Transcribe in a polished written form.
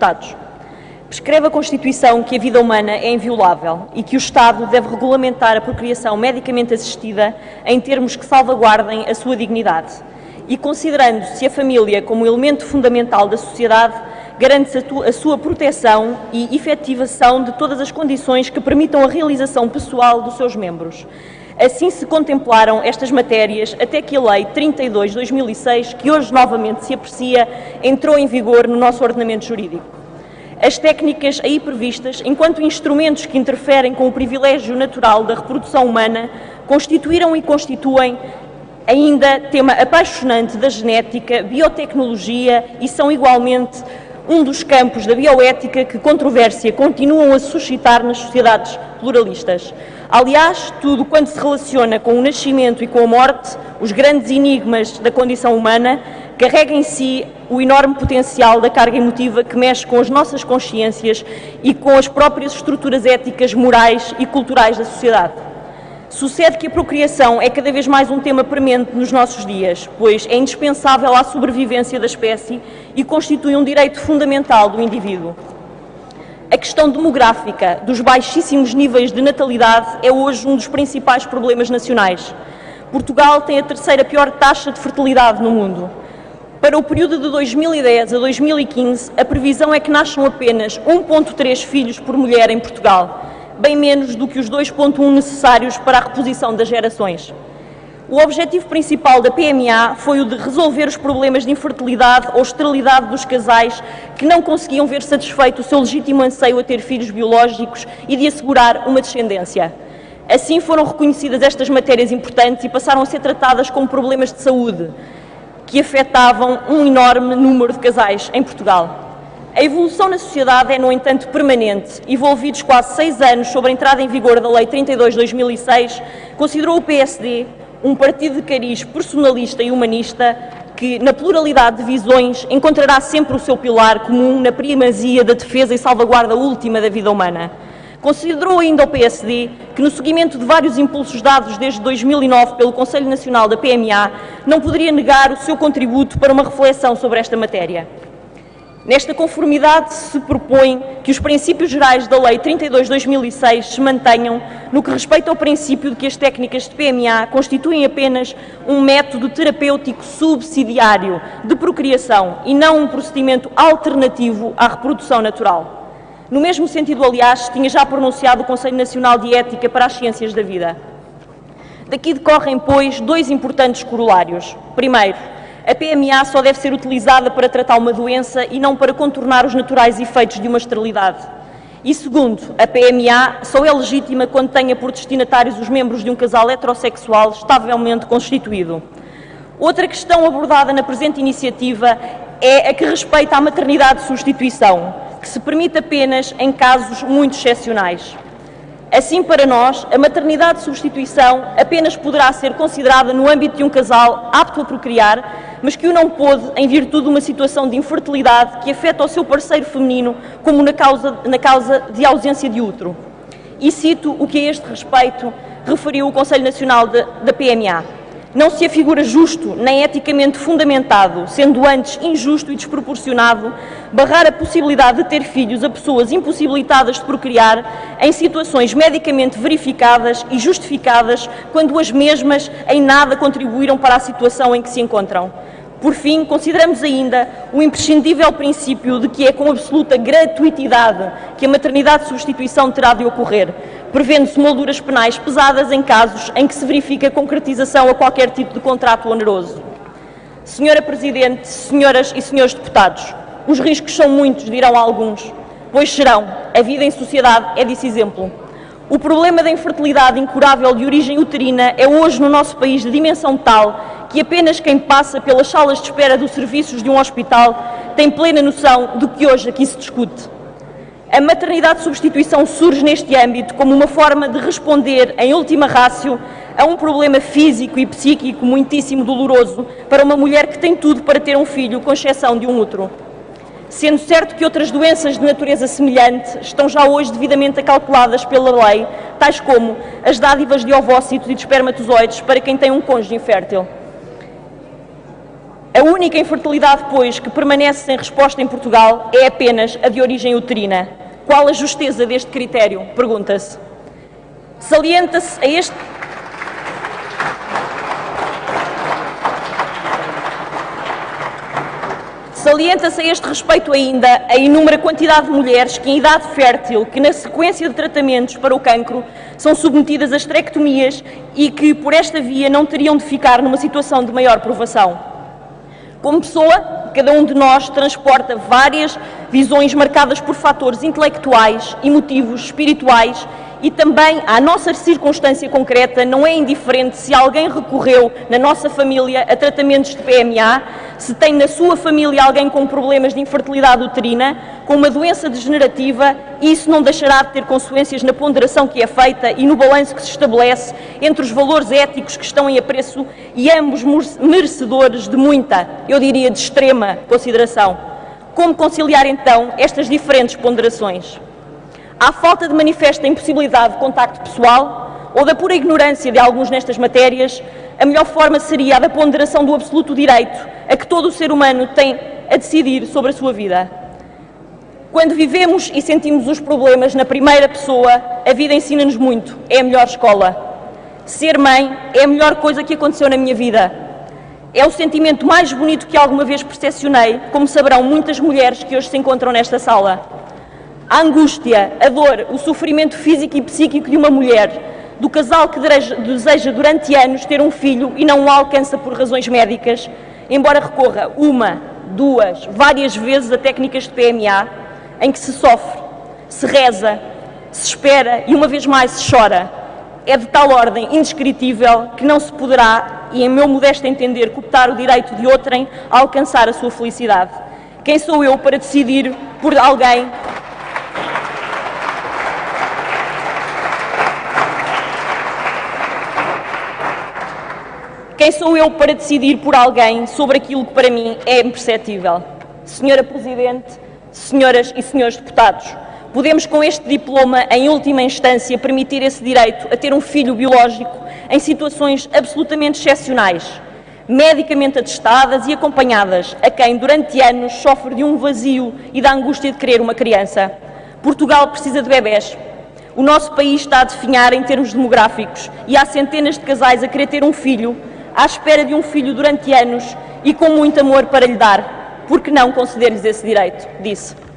Deputados. Prescreve a Constituição que a vida humana é inviolável e que o Estado deve regulamentar a procriação medicamente assistida em termos que salvaguardem a sua dignidade. E considerando-se a família como elemento fundamental da sociedade, garante-se a sua proteção e efetivação de todas as condições que permitam a realização pessoal dos seus membros. Assim se contemplaram estas matérias até que a Lei 32 de 2006, que hoje novamente se aprecia, entrou em vigor no nosso ordenamento jurídico. As técnicas aí previstas, enquanto instrumentos que interferem com o privilégio natural da reprodução humana, constituíram e constituem ainda tema apaixonante da genética, biotecnologia e são igualmente um dos campos da bioética que controvérsia continuam a suscitar nas sociedades pluralistas. Aliás, tudo quanto se relaciona com o nascimento e com a morte, os grandes enigmas da condição humana, carrega em si o enorme potencial da carga emotiva que mexe com as nossas consciências e com as próprias estruturas éticas, morais e culturais da sociedade. Sucede que a procriação é cada vez mais um tema premente nos nossos dias, pois é indispensável à sobrevivência da espécie e constitui um direito fundamental do indivíduo. A questão demográfica dos baixíssimos níveis de natalidade é hoje um dos principais problemas nacionais. Portugal tem a terceira pior taxa de fertilidade no mundo. Para o período de 2010 a 2015, a previsão é que nasçam apenas 1,3 filhos por mulher em Portugal, bem menos do que os 2,1 necessários para a reposição das gerações. O objetivo principal da PMA foi o de resolver os problemas de infertilidade ou esterilidade dos casais que não conseguiam ver satisfeito o seu legítimo anseio a ter filhos biológicos e de assegurar uma descendência. Assim foram reconhecidas estas matérias importantes e passaram a ser tratadas como problemas de saúde, que afetavam um enorme número de casais em Portugal. A evolução na sociedade é, no entanto, permanente. Envolvidos quase 6 anos sobre a entrada em vigor da Lei 32 de 2006, considerou o PSD um partido de cariz personalista e humanista que, na pluralidade de visões, encontrará sempre o seu pilar comum na primazia da defesa e salvaguarda última da vida humana. Considerou ainda o PSD que, no seguimento de vários impulsos dados desde 2009 pelo Conselho Nacional da PMA, não poderia negar o seu contributo para uma reflexão sobre esta matéria. Nesta conformidade, se propõe que os princípios gerais da Lei 32 de 2006 se mantenham no que respeita ao princípio de que as técnicas de PMA constituem apenas um método terapêutico subsidiário de procriação e não um procedimento alternativo à reprodução natural. No mesmo sentido, aliás, tinha já pronunciado o Conselho Nacional de Ética para as Ciências da Vida. Daqui decorrem, pois, 2 importantes corolários. Primeiro, a PMA só deve ser utilizada para tratar uma doença e não para contornar os naturais efeitos de uma esterilidade. E segundo, a PMA só é legítima quando tenha por destinatários os membros de um casal heterossexual estavelmente constituído. Outra questão abordada na presente iniciativa é a que respeita à maternidade de substituição, que se permite apenas em casos muito excepcionais. Assim, para nós, a maternidade de substituição apenas poderá ser considerada no âmbito de um casal apto a procriar, mas que o não pôde em virtude de uma situação de infertilidade que afeta o seu parceiro feminino, como na causa de ausência de útero. E cito o que a este respeito referiu o Conselho Nacional da PMA. Não se afigura justo nem eticamente fundamentado, sendo antes injusto e desproporcionado, barrar a possibilidade de ter filhos a pessoas impossibilitadas de procriar em situações medicamente verificadas e justificadas quando as mesmas em nada contribuíram para a situação em que se encontram. Por fim, consideramos ainda o imprescindível princípio de que é com absoluta gratuitidade que a maternidade de substituição terá de ocorrer, prevendo-se molduras penais pesadas em casos em que se verifica a concretização a qualquer tipo de contrato oneroso. Senhora Presidente, senhoras e senhores deputados, os riscos são muitos, dirão alguns, pois serão. A vida em sociedade é desse exemplo. O problema da infertilidade incurável de origem uterina é hoje no nosso país de dimensão tal que apenas quem passa pelas salas de espera dos serviços de um hospital tem plena noção do que hoje aqui se discute. A maternidade de substituição surge neste âmbito como uma forma de responder, em última ratio, a um problema físico e psíquico muitíssimo doloroso para uma mulher que tem tudo para ter um filho, com exceção de um útero. Sendo certo que outras doenças de natureza semelhante estão já hoje devidamente calculadas pela lei, tais como as dádivas de ovócitos e de espermatozoides para quem tem um cônjuge infértil. A única infertilidade, pois, que permanece sem resposta em Portugal é apenas a de origem uterina. Qual a justeza deste critério? Pergunta-se. Salienta-se a este respeito ainda a inúmera quantidade de mulheres que em idade fértil, que na sequência de tratamentos para o cancro, são submetidas a esterectomias e que por esta via não teriam de ficar numa situação de maior provação. Como pessoa, cada um de nós transporta várias visões marcadas por fatores intelectuais, emotivos, espirituais e também à nossa circunstância concreta não é indiferente se alguém recorreu na nossa família a tratamentos de PMA, se tem na sua família alguém com problemas de infertilidade uterina, com uma doença degenerativa, isso não deixará de ter consequências na ponderação que é feita e no balanço que se estabelece entre os valores éticos que estão em apreço e ambos merecedores de muita, eu diria de extrema, consideração. Como conciliar então estas diferentes ponderações? À falta de manifesta impossibilidade de contacto pessoal ou da pura ignorância de alguns nestas matérias, a melhor forma seria a da ponderação do absoluto direito a que todo o ser humano tem a decidir sobre a sua vida. Quando vivemos e sentimos os problemas na primeira pessoa, a vida ensina-nos muito, é a melhor escola. Ser mãe é a melhor coisa que aconteceu na minha vida. É o sentimento mais bonito que alguma vez percepcionei, como saberão muitas mulheres que hoje se encontram nesta sala. A angústia, a dor, o sofrimento físico e psíquico de uma mulher, do casal que deseja durante anos ter um filho e não o alcança por razões médicas, embora recorra uma, duas, várias vezes a técnicas de PMA, em que se sofre, se reza, se espera e uma vez mais se chora. É de tal ordem indescritível que não se poderá, e em meu modesto entender, cooptar o direito de outrem a alcançar a sua felicidade. Quem sou eu para decidir por alguém? Quem sou eu para decidir por alguém sobre aquilo que para mim é imperceptível? Senhora Presidente, senhoras e senhores deputados, podemos com este diploma, em última instância, permitir esse direito a ter um filho biológico em situações absolutamente excepcionais, medicamente atestadas e acompanhadas, a quem durante anos sofre de um vazio e da angústia de querer uma criança. Portugal precisa de bebés. O nosso país está a definhar em termos demográficos e há centenas de casais a querer ter um filho, à espera de um filho durante anos e com muito amor para lhe dar. Por que não conceder-lhes esse direito? Disse.